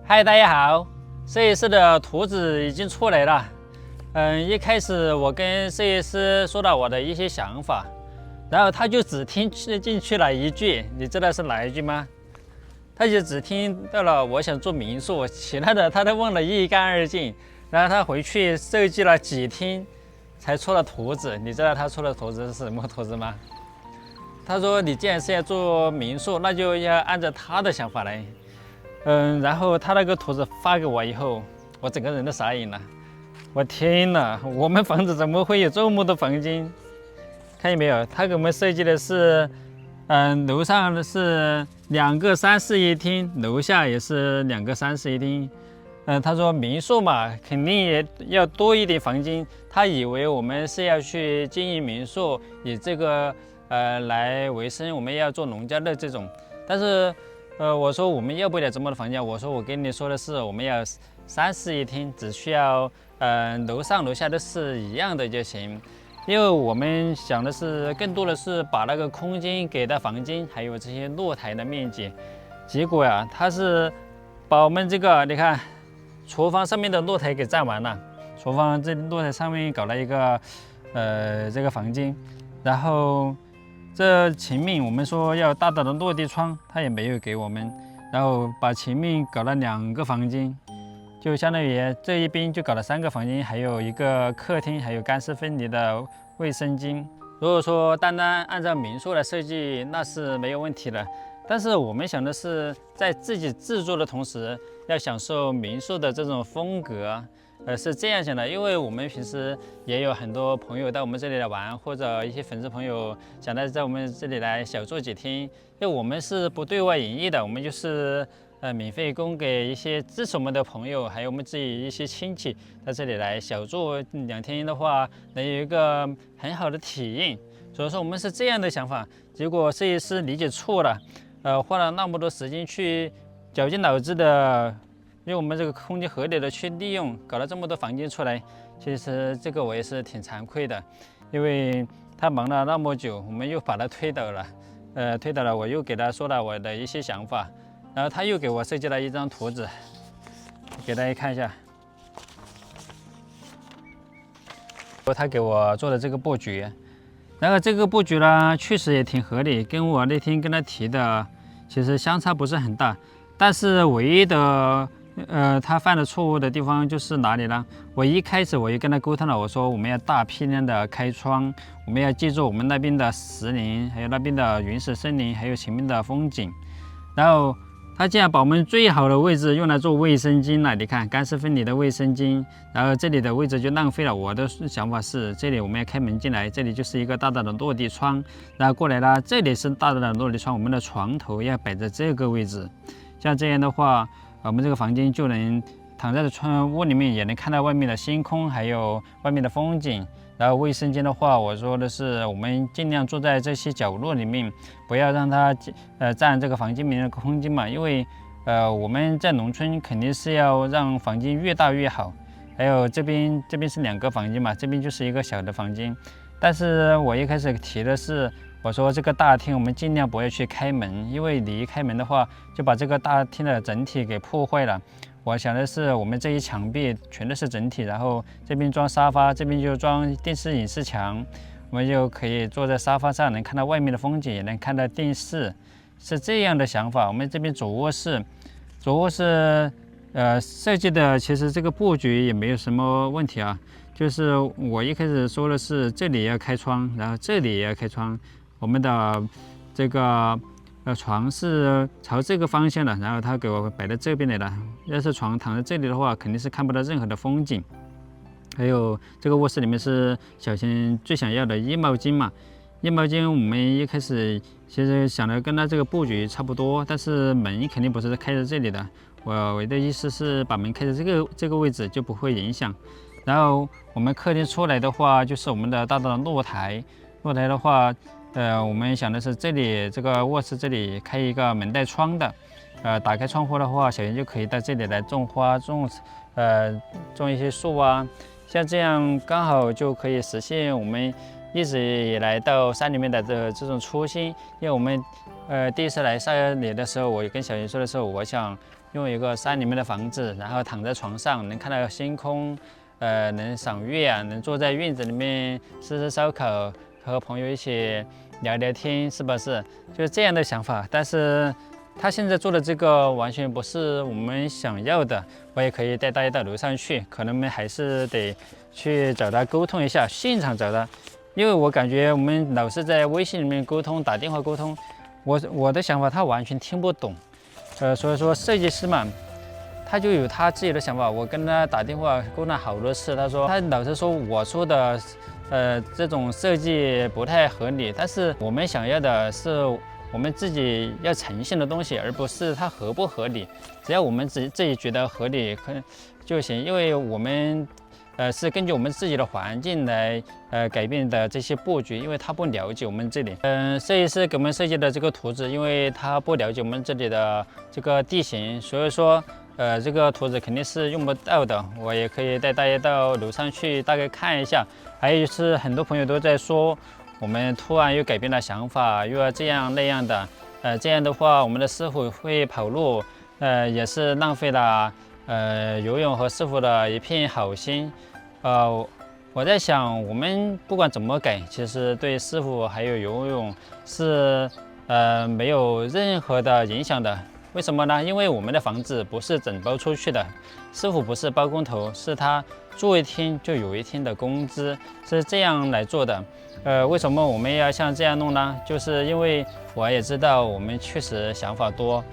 嗨，大家好，设计师的图纸已经出来了。一开始我跟设计师说到我的一些想法，然后他就只听进去了一句，你知道是哪一句吗？他就只听到了我想做民宿，其他的他都忘得一干二净。然后他回去设计了几天，才出了图纸。你知道他出的图纸是什么图纸吗？他说：“你既然是要做民宿，那就要按照他的想法来。”然后他那个图纸发给我以后，我整个人都傻眼了。我天哪，我们房子怎么会有这么多房间？看见没有？他给我们设计的是，楼上的是2个3室一厅，楼下也是2个3室一厅。他说民宿嘛，肯定也要多一点房间。他以为我们是要去经营民宿，以这个来维生，我们要做农家乐这种。但是我说我们要不了这么多房间。我说我跟你说的是，我们要3室一厅，只需要楼上楼下都是一样的就行。因为我们想的是更多的是把那个空间给到房间，还有这些露台的面积。结果呀，他是把我们这个你看厨房上面的露台给占完了。厨房这露台上面搞了一个这个房间，然后这前面我们说要大大的落地窗，他也没有给我们，然后把前面搞了2个房间，就相当于这一边就搞了3个房间，还有一个客厅，还有干湿分离的卫生间。如果说单单按照民宿来设计，那是没有问题的。但是我们想的是，在自己制作的同时，要享受民宿的这种风格。是这样想的，因为我们平时也有很多朋友到我们这里来玩，或者一些粉丝朋友想在我们这里来小住几天。因为我们是不对外营业的，我们就是免费供给一些支持我们的朋友，还有我们自己一些亲戚在这里来小住2天的话，能有一个很好的体验。所以说我们是这样的想法，结果设计师理解错了，花了那么多时间去绞尽脑汁的。因为我们这个空间合理的去利用，搞了这么多房间出来，其实这个我也是挺惭愧的，因为他忙了那么久，我们又把他推倒了，我又给他说了我的一些想法，然后他又给我设计了一张图纸，给大家看一下，他给我做的这个布局，然后这个布局呢，确实也挺合理，跟我那天跟他提的其实相差不是很大，但是唯一的。他犯的错误的地方就是哪里呢？我一开始我也跟他沟通了，我说我们要大批量的开窗，我们要记住我们那边的石林，还有那边的原始森林，还有前面的风景。然后他竟然把我们最好的位置用来做卫生间了，你看干湿分离的卫生间，然后这里的位置就浪费了。我的想法是，这里我们要开门进来，这里就是一个大大的落地窗，然后过来了，这里是大大的落地窗，我们的床头要摆在这个位置，像这样的话。我们这个房间就能躺在屋里面，也能看到外面的星空，还有外面的风景。然后卫生间的话，我说的是我们尽量坐在这些角落里面，不要让它占这个房间里面的空间嘛。因为我们在农村肯定是要让房间越大越好。还有这边是2个房间嘛，这边就是一个小的房间。但是我一开始提的是。我说这个大厅我们尽量不要去开门，因为你一开门的话，就把这个大厅的整体给破坏了。我想的是，我们这一墙壁全都是整体，然后这边装沙发，这边就装电视影视墙，我们就可以坐在沙发上，能看到外面的风景，也能看到电视，是这样的想法。我们这边主卧室设计的其实这个布局也没有什么问题啊，就是我一开始说的是这里要开窗，然后这里也要开窗。我们的这个床是朝这个方向的，然后他给我摆到这边来了。要是床躺在这里的话，肯定是看不到任何的风景。还有这个卧室里面是小新最想要的衣帽间嘛，衣帽间我们一开始其实想的跟他这个布局差不多，但是门肯定不是开在这里的。我的意思是把门开在这个位置就不会影响。然后我们客厅出来的话，就是我们的大大的露台。露台的话。我们想的是这里这个卧室这里开一个门带窗的，打开窗户的话，小云就可以到这里来种花，种一些树啊，像这样刚好就可以实现我们一直以来到山里面的这种初心。因为我们第一次来山里的时候，我跟小云说的时候，我想拥有一个山里面的房子，然后躺在床上能看到星空，能赏月啊，能坐在院子里面吃烧烤，和朋友一起聊聊天，是不是？就是这样的想法。但是他现在做的这个完全不是我们想要的。我也可以带大家到楼上去，可能我们还是得去找他沟通一下，现场找他，因为我感觉我们老是在微信里面沟通，打电话沟通，我的想法他完全听不懂。所以说设计师嘛，他就有他自己的想法。我跟他打电话沟通好多次，他老是说我说的这种设计不太合理，但是我们想要的是我们自己要呈现的东西，而不是它合不合理。只要我们自己觉得合理就行，因为我们是根据我们自己的环境来改变的这些布局，因为他不了解我们这里。设计师给我们设计的这个图纸，因为他不了解我们这里的这个地形，所以说这个图纸肯定是用不到的。我也可以带大家到楼上去大概看一下。还有就是很多朋友都在说，我们突然又改变了想法，又要这样那样的，这样的话我们的师傅会跑路，也是浪费了游泳和师傅的一片好心。我在想，我们不管怎么改，其实对师傅还有游泳是没有任何的影响的。为什么呢？因为我们的房子不是整包出去的，师傅不是包工头，是他做一天就有一天的工资，是这样来做的。为什么我们要像这样弄呢？就是因为我也知道我们确实想法多，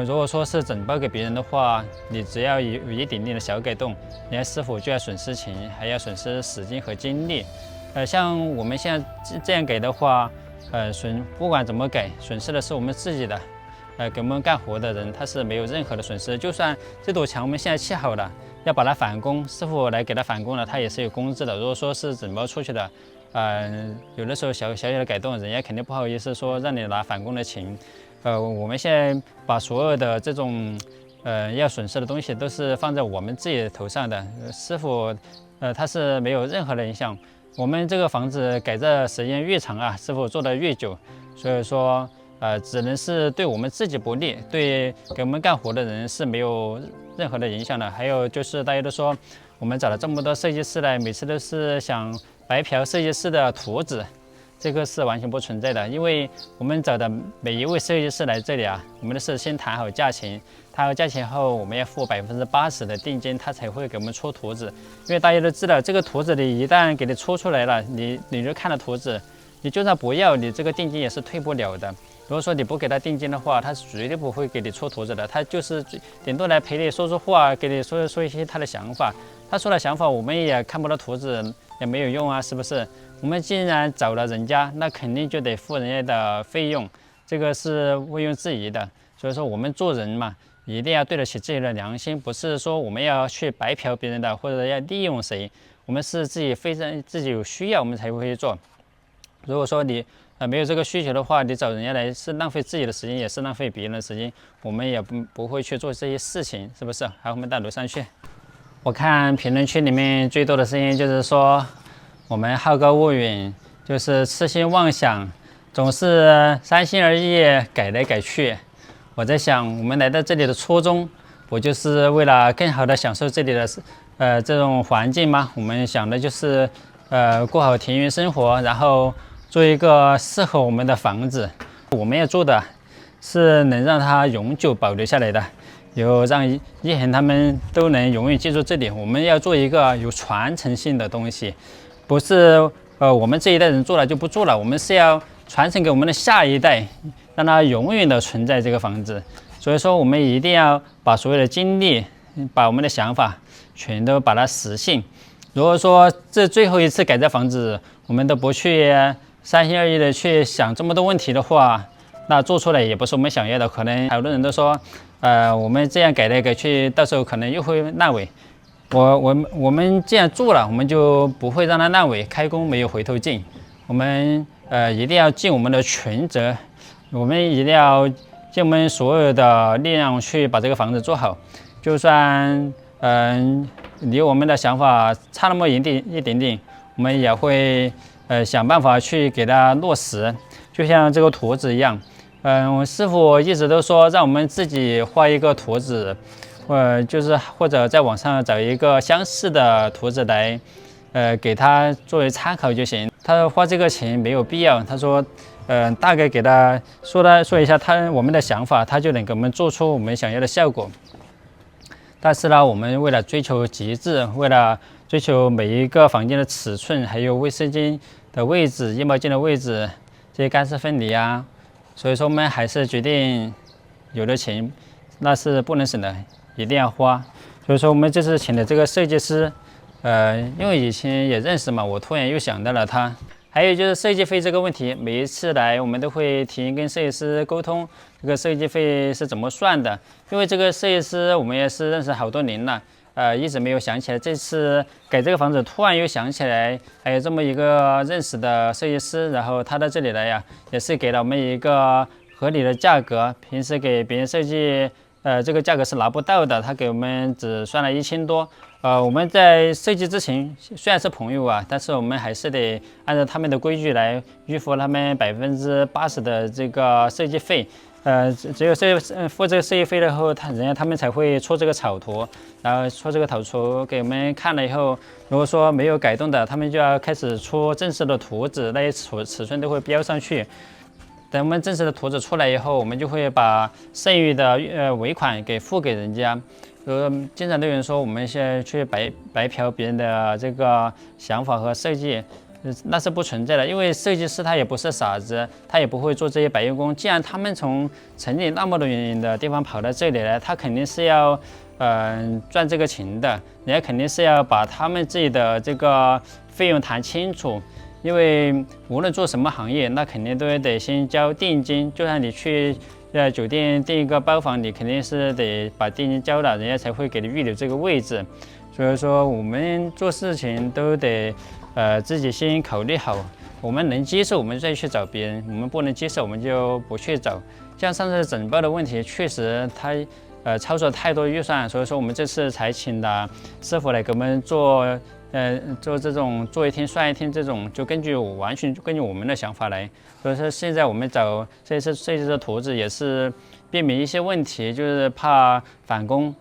如果说是整包给别人的话，你只要有一点点的小改动，人家师傅就要损失钱，还要损失时间和精力。像我们现在这样给的话，不管怎么改，损失的是我们自己的。给我们干活的人他是没有任何的损失。就算这堵墙我们现在砌好了，要把它返工，师傅来给他返工了，他也是有工资的。如果说是整包出去的，有的时候小的改动，人家肯定不好意思说让你拿返工的钱。我们现在把所有的这种要损失的东西都是放在我们自己头上的，师傅他是没有任何的影响。我们这个房子改造时间越长啊，师傅做的越久，所以说只能是对我们自己不利，对给我们干活的人是没有任何的影响的。还有就是大家都说我们找了这么多设计师来，每次都是想白嫖设计师的图纸，这个是完全不存在的。因为我们找的每一位设计师来这里啊，我们都是先谈好价钱，谈好价钱后我们要付80%的定金，他才会给我们出图纸。因为大家都知道，这个图纸你一旦给你出来了，你就看了图纸，你就算不要，你这个定金也是退不了的。如果说你不给他定金的话，他是绝对不会给你出图纸的，他就是顶多来陪你说说话，给你说一些他的想法。他说的想法我们也看不到图纸，也没有用啊，是不是？我们既然找了人家，那肯定就得付人家的费用，这个是毋庸置疑的。所以说我们做人嘛，一定要对得起自己的良心，不是说我们要去白嫖别人的，或者要利用谁，我们是自己有需要我们才会去做。如果说你没有这个需求的话，你找人家来是浪费自己的时间，也是浪费别人的时间，我们也不会去做这些事情，是不是？好，我们到楼上去。我看评论区里面最多的声音就是说我们好高骛远，就是痴心妄想，总是三心二意，改来改去。我在想，我们来到这里的初衷，不就是为了更好的享受这里的这种环境吗？我们想的就是过好田园生活，然后做一个适合我们的房子。我们要做的是能让它永久保留下来的，有让叶恒他们都能永远记住这里。我们要做一个有传承性的东西，不是我们这一代人做了就不做了，我们是要传承给我们的下一代，让它永远的存在这个房子。所以说我们一定要把所有的精力，把我们的想法全都把它实现。如果说这最后一次改造房子，我们都不去三心二意的去想这么多问题的话，那做出来也不是我们想要的。可能好多人都说我们这样改来改去，到时候可能又会烂尾。我们这样做了，我们就不会让它烂尾，开工没有回头箭。我们一定要尽我们的全责，我们一定要尽我们所有的力量去把这个房子做好。就算离我们的想法差那么一点点，我们也会想办法去给它落实。就像这个图纸一样，我师傅一直都说让我们自己画一个图纸，就是或者在网上找一个相似的图纸来，给他作为参考就行。他花这个钱没有必要，他说，大概给他说一下我们的想法，他就能给我们做出我们想要的效果。但是呢，我们为了追求极致，为了追求每一个房间的尺寸，还有卫生巾的位置、衣帽间的位置，这些干湿分离啊，所以说我们还是决定有的钱那是不能省的，一定要花。所以说我们这次请的这个设计师，因为以前也认识嘛，我突然又想到了他。还有就是设计费这个问题，每一次来我们都会提前跟设计师沟通，这个设计费是怎么算的。因为这个设计师我们也是认识好多年了，一直没有想起来。这次改这个房子，突然又想起来，还有这么一个认识的设计师，然后他到这里来呀，也是给了我们一个合理的价格。平时给别人设计，这个价格是拿不到的，他给我们只算了1000多。我们在设计之前虽然是朋友啊，但是我们还是得按照他们的规矩来预付他们80%的这个设计费。只有付这个设计费了后，他们才会出这个草图，然后出这个草图给我们看了以后，如果说没有改动的，他们就要开始出正式的图纸，那些尺寸都会标上去。等我们正式的图纸出来以后，我们就会把剩余的尾款给付给人家。经常都有人说我们现在去白嫖别人的这个想法和设计，那是不存在的。因为设计师他也不是傻子，他也不会做这些白月工。既然他们从城里那么多远的地方跑到这里来，他肯定是要赚这个钱的，人家肯定是要把他们自己的这个费用谈清楚。因为无论做什么行业，那肯定都得先交定金。就算你去酒店订一个包房，你肯定是得把定金交了，人家才会给你预留这个位置。所以说我们做事情都得自己先考虑好，我们能接受我们再去找别人，我们不能接受我们就不去找。像上次整包的问题，确实他超出了太多预算，所以说我们这次才请了师傅来给我们做这种做一天算一天这种，就完全根据我们的想法来。所以说现在我们找设计师的图纸也是避免一些问题，就是怕返工。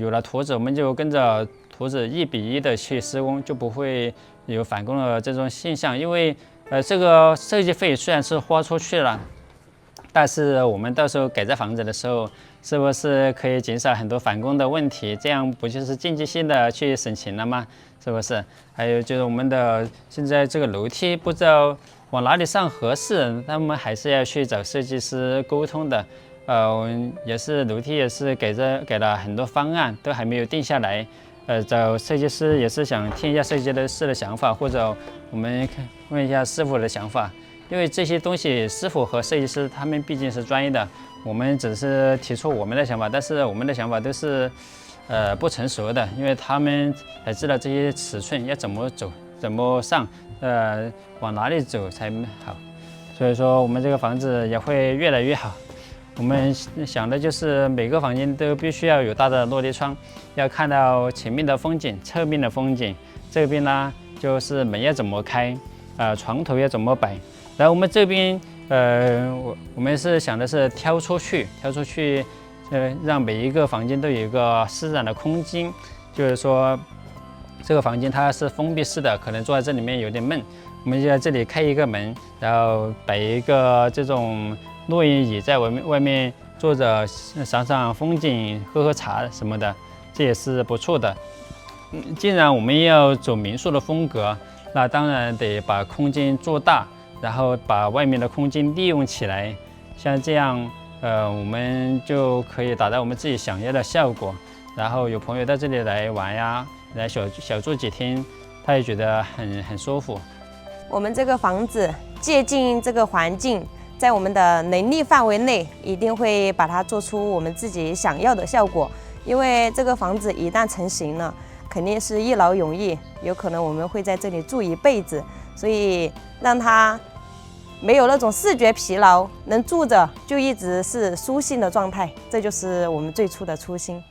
有了图纸，我们就跟着图纸1比1的去施工，就不会有返工的这种现象。因为这个设计费虽然是花出去了，但是我们到时候改造房子的时候，是不是可以减少很多返工的问题？这样不就是间接性的去省钱了吗？是不是？还有就是我们的现在这个楼梯不知道往哪里上合适，那我们还是要去找设计师沟通的。也是楼梯也是给了很多方案，都还没有定下来。找设计师也是想听一下设计师的想法，或者我们问一下师傅的想法。因为这些东西师傅和设计师他们毕竟是专业的，我们只是提出我们的想法，但是我们的想法都是不成熟的，因为他们才知道这些尺寸要怎么走怎么上，往哪里走才好。所以说我们这个房子也会越来越好。我们想的就是每个房间都必须要有大的落地窗，要看到前面的风景、侧面的风景。这边呢就是门要怎么开，床头要怎么摆。然后我们这边我们是想的是挑出去，让每一个房间都有一个施展的空间。就是说这个房间它是封闭式的，可能坐在这里面有点闷，我们就在这里开一个门，然后摆一个这种露营椅在外面坐着，赏赏风景，喝茶什么的，这也是不错的。既然我们要走民宿的风格，那当然得把空间做大，然后把外面的空间利用起来。像这样，我们就可以达到我们自己想要的效果。然后有朋友到这里来玩呀，来小住几天，他也觉得很舒服。我们这个房子接近这个环境，在我们的能力范围内，一定会把它做出我们自己想要的效果。因为这个房子一旦成型了，肯定是一劳永逸，有可能我们会在这里住一辈子，所以让它没有那种视觉疲劳，能住着就一直是舒心的状态，这就是我们最初的初心。